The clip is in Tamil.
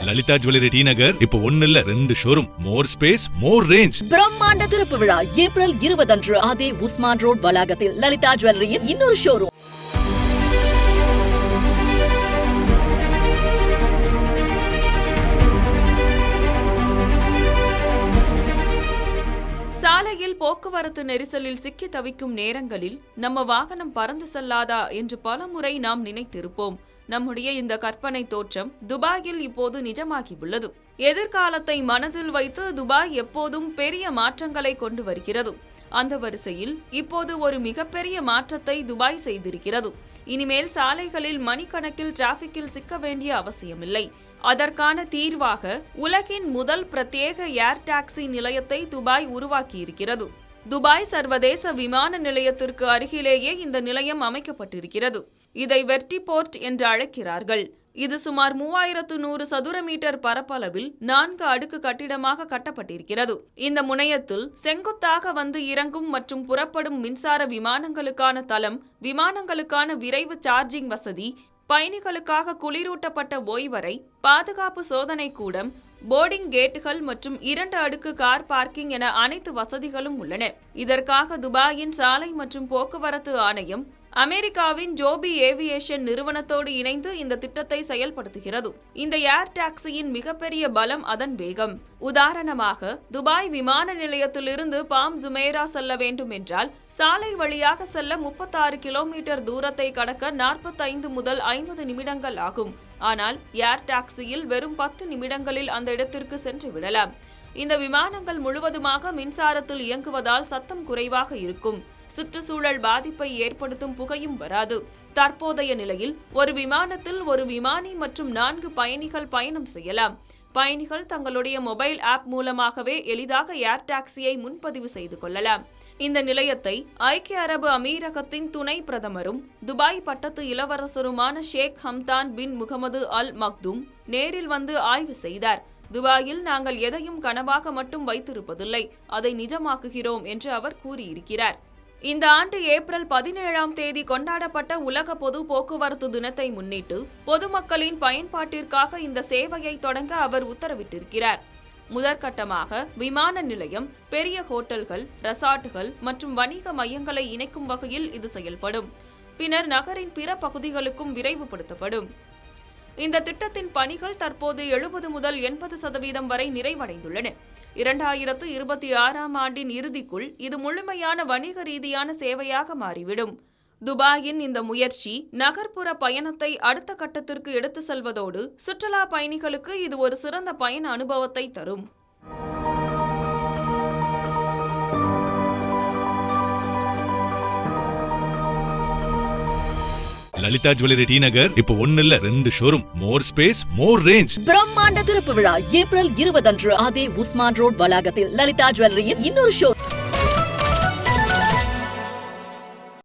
லலிதா ஜுவல்லரி டி நகர் இப்போ 1 இல்ல 2 ஷோரூம், மோர் ஸ்பேஸ், மோர் ரேஞ்ச். பிரம்மாண்ட திறப்பு விழா ஏப்ரல் 20 அன்று அதே உஸ்மான் ரோட் வளாகத்தில் லலிதா ஜுவல்லரியின் இன்னொரு ஷோரூம். சாலையில் போக்குவரத்து நெரிசலில் சிக்கி தவிக்கும் நேரங்களில் நம்ம வாகனம் பறந்து செல்லாதா என்று பலமுறை நாம் நினைத்திருப்போம். நம்முடைய இந்த கற்பனை தோற்றம் துபாயில் இப்போது நிஜமாகியுள்ளது. எதிர்காலத்தை மனதில் வைத்து துபாய் எப்போதும் பெரிய மாற்றங்களை கொண்டு வருகிறது. அந்த வரிசையில் இப்போது ஒரு மிகப்பெரிய மாற்றத்தை துபாய் செய்திருக்கிறது. இனிமேல் சாலைகளில் மணிக்கணக்கில் டிராபிக்கில் சிக்க வேண்டிய அவசியமில்லை. அதற்கான தீர்வாக உலகின் முதல் பிரத்யேக ஏர் டாக்ஸி நிலையத்தை துபாய் உருவாக்கியிருக்கிறது. துபாய் சர்வதேச விமான நிலையத்திற்கு அருகிலேயே இந்த நிலையம் அமைக்கப்பட்டிருக்கிறது. இதை வெர்டிபோர்ட் என்று அழைக்கிறார்கள். இது சுமார் 3100 சதுர மீட்டர் பரப்பளவில் 4 அடுக்கு கட்டிடமாக கட்டப்பட்டிருக்கிறது. இந்த முனையத்தில் செங்குத்தாக வந்து இறங்கும் மற்றும் புறப்படும் மின்சார விமானங்களுக்கான தளம், விமானங்களுக்கான விரைவு சார்ஜிங் வசதி, பயணிகளுக்காக குளிரூட்டப்பட்ட ஓய்வறை, பாதுகாப்பு சோதனை கூடம், போர்டிங் கேட்டுகள் மற்றும் 2 அடுக்கு கார் பார்க்கிங் என அனைத்து வசதிகளும் உள்ளன. இதற்காக துபாயின் சாலை மற்றும் போக்குவரத்து ஆணையம் அமெரிக்காவின் ஜோபி ஏவியேஷன் நிறுவனத்தோடு இணைந்து இந்த திட்டத்தை செயல்படுத்துகிறது. இந்த ஏர் டாக்ஸியின் மிகப்பெரிய பலம் அதன் வேகம். உதாரணமாக, துபாய் விமான நிலையத்திலிருந்து பாம் ஜுமேரா செல்ல வேண்டும் என்றால் சாலை வழியாக செல்ல 36 கிலோமீட்டர் தூரத்தை கடக்க 45 முதல் 50 நிமிடங்கள் ஆகும். ஆனால் ஏர் டாக்ஸியில் வெறும் 10 நிமிடங்களில் அந்த இடத்திற்கு சென்று விடலாம். இந்த விமானங்கள் முழுவதுமாக மின்சாரத்தில் இயங்குவதால் சத்தம் குறைவாக இருக்கும். சுற்றுச்சூழல் பாதிப்பை ஏற்படுத்தும் புகையும் வராது. தற்போதைய நிலையில் ஒரு விமானத்தில் ஒரு விமானி மற்றும் 4 பயணிகள் பயணம் செய்யலாம். பயணிகள் தங்களுடைய மொபைல் ஆப் மூலமாகவே எளிதாக ஏர் டாக்ஸியை முன்பதிவு செய்து கொள்ளலாம். இந்த நிலையத்தை ஐக்கிய அரபு அமீரகத்தின் துணை பிரதமரும் துபாய் பட்டத்து இளவரசருமான ஷேக் ஹம்தான் பின் முகமது அல் மக்தூம் நேரில் வந்து ஆய்வு செய்தார். துபாயில் நாங்கள் எதையும் கனவாக மட்டும் வைத்திருப்பதில்லை, அதை நிஜமாக்குகிறோம் என்று அவர் கூறியிருக்கிறார். இந்த ஆண்டு ஏப்ரல் 17ஆம் தேதி கொண்டாடப்பட்ட உலக பொது போக்குவரத்து தினத்தை முன்னிட்டு பொதுமக்களின் பயன்பாட்டிற்காக இந்த சேவையை தொடங்க அவர் உத்தரவிட்டிருக்கிறார். முதற்கட்டமாக விமான நிலையம், பெரிய ஹோட்டல்கள், ரெசார்ட்டுகள் மற்றும் வணிக மையங்களை இணைக்கும் வகையில் இது செயல்படும். பின்னர் நகரின் பிற பகுதிகளுக்கும் விரைவுபடுத்தப்படும். இந்த திட்டத்தின் பணிகள் தற்போது 70 முதல் 80% வரை நிறைவடைந்துள்ளன. 2026ஆம் ஆண்டின் இறுதிக்குள் இது முழுமையான வணிக ரீதியான சேவையாக மாறிவிடும். துபாயின் இந்த முயற்சி நகர்ப்புற பயணத்தை அடுத்த கட்டத்திற்கு எடுத்து செல்வதோடு சுற்றுலா பயணிகளுக்கு இது ஒரு சிறந்த பயண அனுபவத்தை தரும். லலிதா ஜுவல்லரி டி நகர் இப்போ 1 இல்ல 2 ஷோரூம், மோர் ஸ்பேஸ், மோர் ரேஞ்ச். பிரம்மாண்ட திறப்பு விழா ஏப்ரல் 20 அன்று அதே உஸ்மான் ரோட் வளாகத்தில் லலிதா ஜுவல்லரியின் இன்னொரு ஷோரூம்.